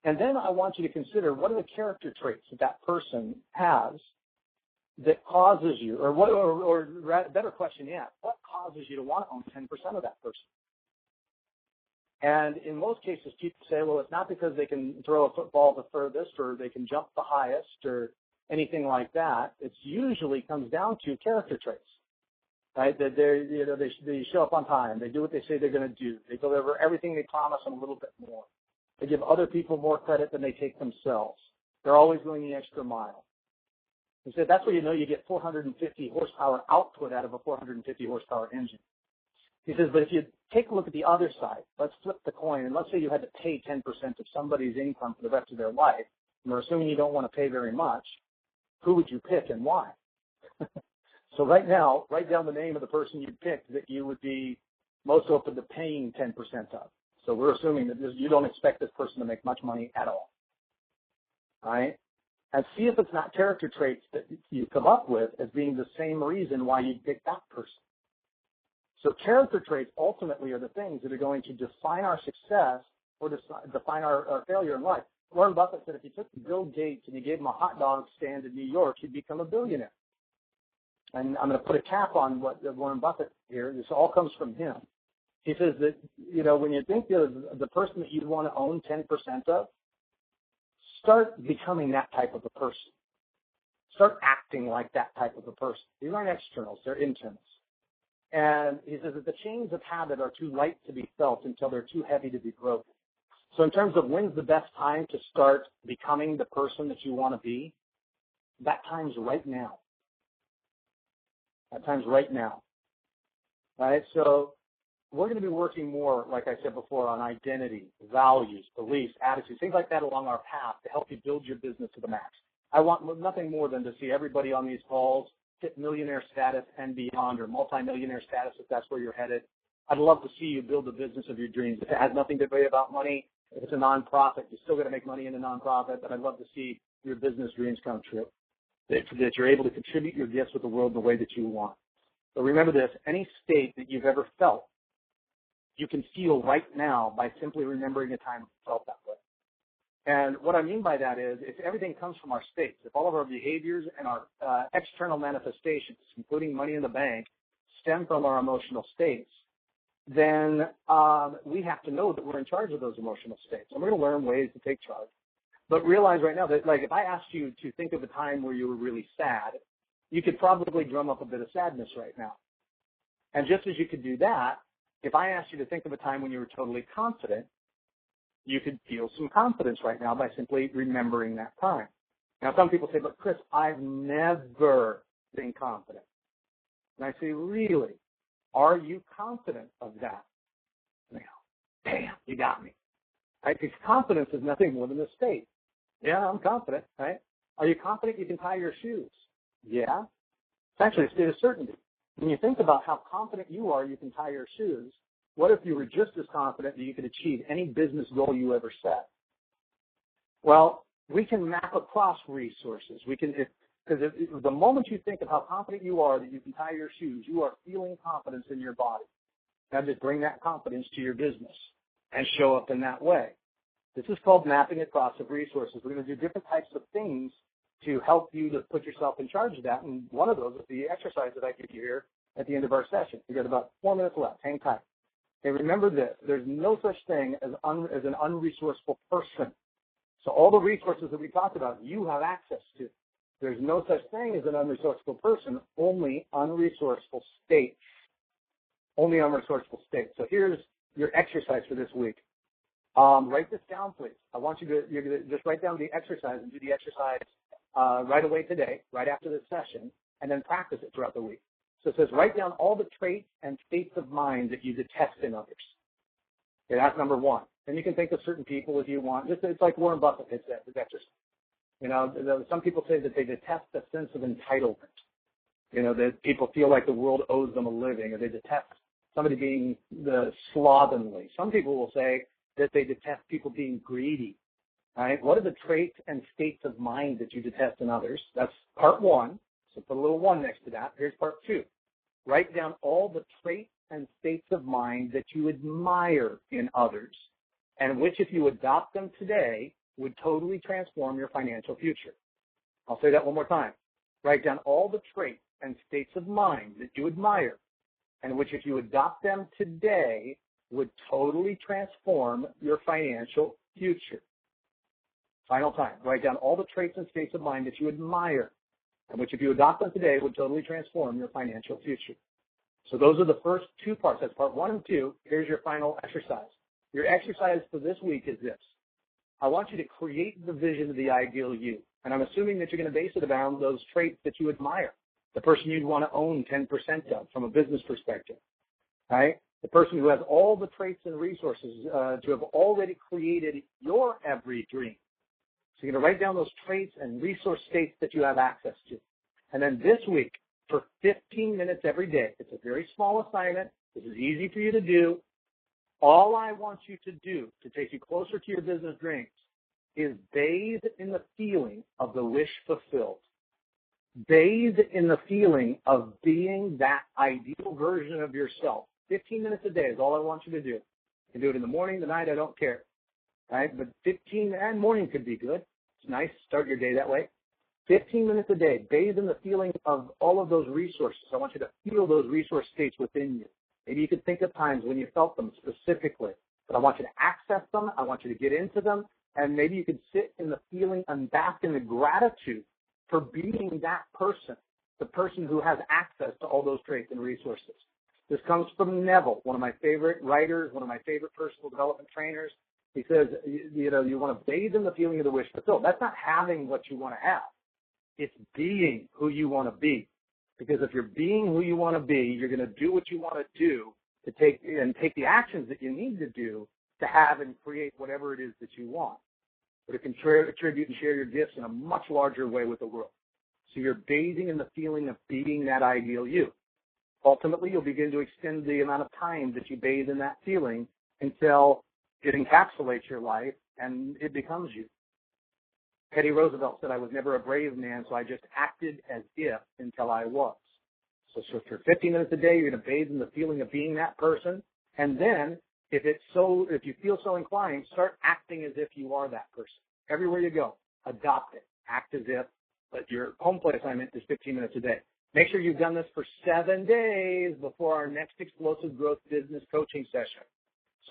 And then I want you to consider, what are the character traits that that person has that causes you, or better question yet, what causes you to want to own 10% of that person? And in most cases, people say, well, it's not because they can throw a football the furthest or they can jump the highest or anything like that. It usually comes down to character traits, right? That they show up on time. They do what they say they're going to do. They deliver everything they promise and a little bit more. They give other people more credit than they take themselves. They're always going the extra mile. He said that's where you know you get 450 horsepower output out of a 450 horsepower engine. He says, but if you take a look at the other side, let's flip the coin, and let's say you had to pay 10% of somebody's income for the rest of their life, and we're assuming you don't want to pay very much, who would you pick and why? So right now, write down the name of the person you picked that you would be most open to paying 10% of. So we're assuming that you don't expect this person to make much money at all. All right? And see if it's not character traits that you come up with as being the same reason why you pick that person. So character traits ultimately are the things that are going to define our success or define our failure in life. Warren Buffett said if you took Bill Gates and you gave him a hot dog stand in New York, he'd become a billionaire. And I'm going to put a cap on what Warren Buffett here. This all comes from him. He says that, when you think of the person that you'd want to own 10% of, start becoming that type of a person. Start acting like that type of a person. These aren't externals, they're internals. And he says that the chains of habit are too light to be felt until they're too heavy to be broken. So in terms of when's the best time to start becoming the person that you want to be, that time's right now. That time's right now. All right? So we're going to be working more, like I said before, on identity, values, beliefs, attitudes, things like that along our path to help you build your business to the max. I want nothing more than to see everybody on these calls hit millionaire status and beyond, or multimillionaire status if that's where you're headed. I'd love to see you build the business of your dreams. If it has nothing to be about money, if it's a nonprofit, you're still going to make money in a nonprofit, but I'd love to see your business dreams come true, that you're able to contribute your gifts with the world the way that you want. But remember this, any state that you've ever felt, you can feel right now by simply remembering a time you felt that way. And what I mean by that is, if everything comes from our states, if all of our behaviors and our external manifestations, including money in the bank, stem from our emotional states, then we have to know that we're in charge of those emotional states. And we're going to learn ways to take charge. But realize right now that, like, if I asked you to think of a time where you were really sad, you could probably drum up a bit of sadness right now. And just as you could do that, if I asked you to think of a time when you were totally confident, you could feel some confidence right now by simply remembering that time. Now, some people say, but Chris, I've never been confident. And I say, really? Are you confident of that? Now, damn, you got me. Right? Because confidence is nothing more than a state. Yeah, I'm confident, right? Are you confident you can tie your shoes? Yeah. It's actually a state of certainty. When you think about how confident you are you can tie your shoes, what if you were just as confident that you could achieve any business goal you ever set? Well, we can map across resources. Because the moment you think of how confident you are that you can tie your shoes, you are feeling confidence in your body. Now just bring that confidence to your business and show up in that way. This is called mapping across of resources. We're going to do different types of things to help you to put yourself in charge of that. And one of those is the exercise that I give you here at the end of our session. We've got about 4 minutes left. Hang tight. Okay, remember this. There's no such thing as an unresourceful person. So all the resources that we talked about, you have access to. There's no such thing as an unresourceful person, only unresourceful states. Only unresourceful states. So here's your exercise for this week. Write this down, please. I want you're going to just write down the exercise and do the exercise right away today, right after this session, and then practice it throughout the week. So it says, write down all the traits and states of mind that you detest in others. Okay, that's number one. And you can think of certain people if you want. It's like Warren Buffett his exercise. You know, some people say that they detest the sense of entitlement. You know, that people feel like the world owes them a living, or they detest somebody being slovenly. Some people will say that they detest people being greedy. Right? What are the traits and states of mind that you detest in others? That's part one. So put a little one next to that. Here's part two. Write down all the traits and states of mind that you admire in others, and which, if you adopt them today, would totally transform your financial future. I'll say that one more time. Write down all the traits and states of mind that you admire, and which, if you adopt them today, would totally transform your financial future. Final time. Write down all the traits and states of mind that you admire, and which, if you adopt them today, would totally transform your financial future. So those are the first two parts. That's part one and two. Here's your final exercise. Your exercise for this week is this. I want you to create the vision of the ideal you. And I'm assuming that you're going to base it around those traits that you admire. The person you'd want to own 10% of from a business perspective. Right? The person who has all the traits and resources to have already created your every dream. So you're going to write down those traits and resource states that you have access to. And then this week, for 15 minutes every day, it's a very small assignment. This is easy for you to do. All I want you to do to take you closer to your business dreams is bathe in the feeling of the wish fulfilled. Bathe in the feeling of being that ideal version of yourself. 15 minutes a day is all I want you to do. You can do it in the morning, the night, I don't care. Right? But 15, and morning could be good. It's nice to start your day that way. 15 minutes a day, bathe in the feeling of all of those resources. I want you to feel those resource states within you. Maybe you could think of times when you felt them specifically, but I want you to access them. I want you to get into them, and maybe you could sit in the feeling and bask in the gratitude for being that person, the person who has access to all those traits and resources. This comes from Neville, one of my favorite writers, one of my favorite personal development trainers. He says, you know, you want to bathe in the feeling of the wish fulfilled. That's not having what you want to have. It's being who you want to be. Because if you're being who you want to be, you're going to do what you want to do to take the actions that you need to do to have and create whatever it is that you want. But it can attribute and share your gifts in a much larger way with the world. So you're bathing in the feeling of being that ideal you. Ultimately, you'll begin to extend the amount of time that you bathe in that feeling until it encapsulates your life and it becomes you. Teddy Roosevelt said, I was never a brave man, so I just acted as if until I was. So for 15 minutes a day, you're going to bathe in the feeling of being that person. And then, if you feel so inclined, start acting as if you are that person. Everywhere you go, adopt it. Act as if. But your home play assignment is 15 minutes a day. Make sure you've done this for 7 days before our next explosive growth business coaching session.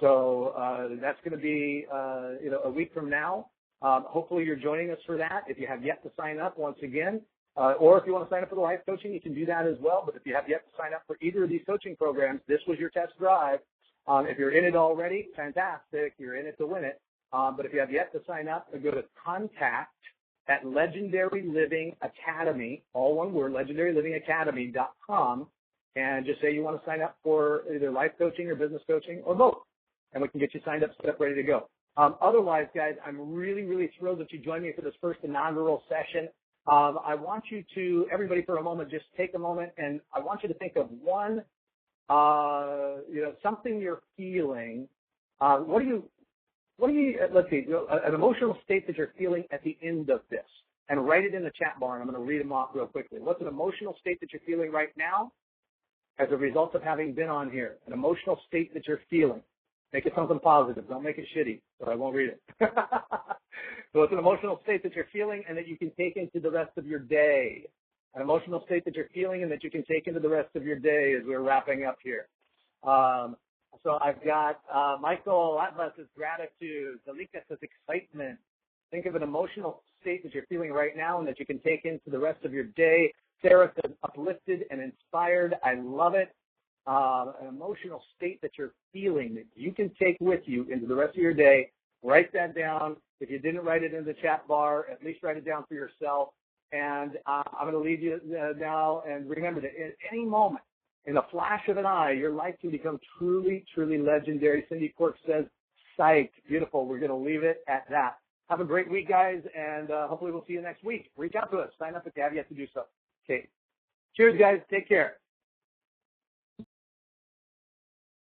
So that's going to be a week from now. Hopefully you're joining us for that. If you have yet to sign up, once again, or if you want to sign up for the life coaching, you can do that as well. But if you have yet to sign up for either of these coaching programs, this was your test drive. If you're in it already, fantastic. You're in it to win it. But if you have yet to sign up, go to contact@Legendary Living Academy, all one word, legendarylivingacademy.com, and just say you want to sign up for either life coaching or business coaching or both. And we can get you signed up, set up, ready to go. Otherwise, guys, I'm really, really thrilled that you joined me for this first inaugural session. I want you to, everybody for a moment, just take a moment, and I want you to think of one, something you're feeling. Let's see, an emotional state that you're feeling at the end of this, and write it in the chat bar, and I'm going to read them off real quickly. What's an emotional state that you're feeling right now as a result of having been on here? An emotional state that you're feeling. Make it something positive. Don't make it shitty, but I won't read it. So it's an emotional state that you're feeling and that you can take into the rest of your day. An emotional state that you're feeling and that you can take into the rest of your day as we're wrapping up here. So I've got Michael Atlas says gratitude. Dalika says excitement. Think of an emotional state that you're feeling right now and that you can take into the rest of your day. Sarah says uplifted and inspired. I love it. An emotional state that you're feeling that you can take with you into the rest of your day. Write that down. If you didn't write it in the chat bar, at least write it down for yourself. And I'm going to leave you now. And remember that at any moment, in a flash of an eye, your life can become truly, truly legendary. Cindy Quirk says, psyched. Beautiful. We're going to leave it at that. Have a great week, guys, and hopefully we'll see you next week. Reach out to us. Sign up if you have yet to do so. Okay. Cheers, guys. Take care.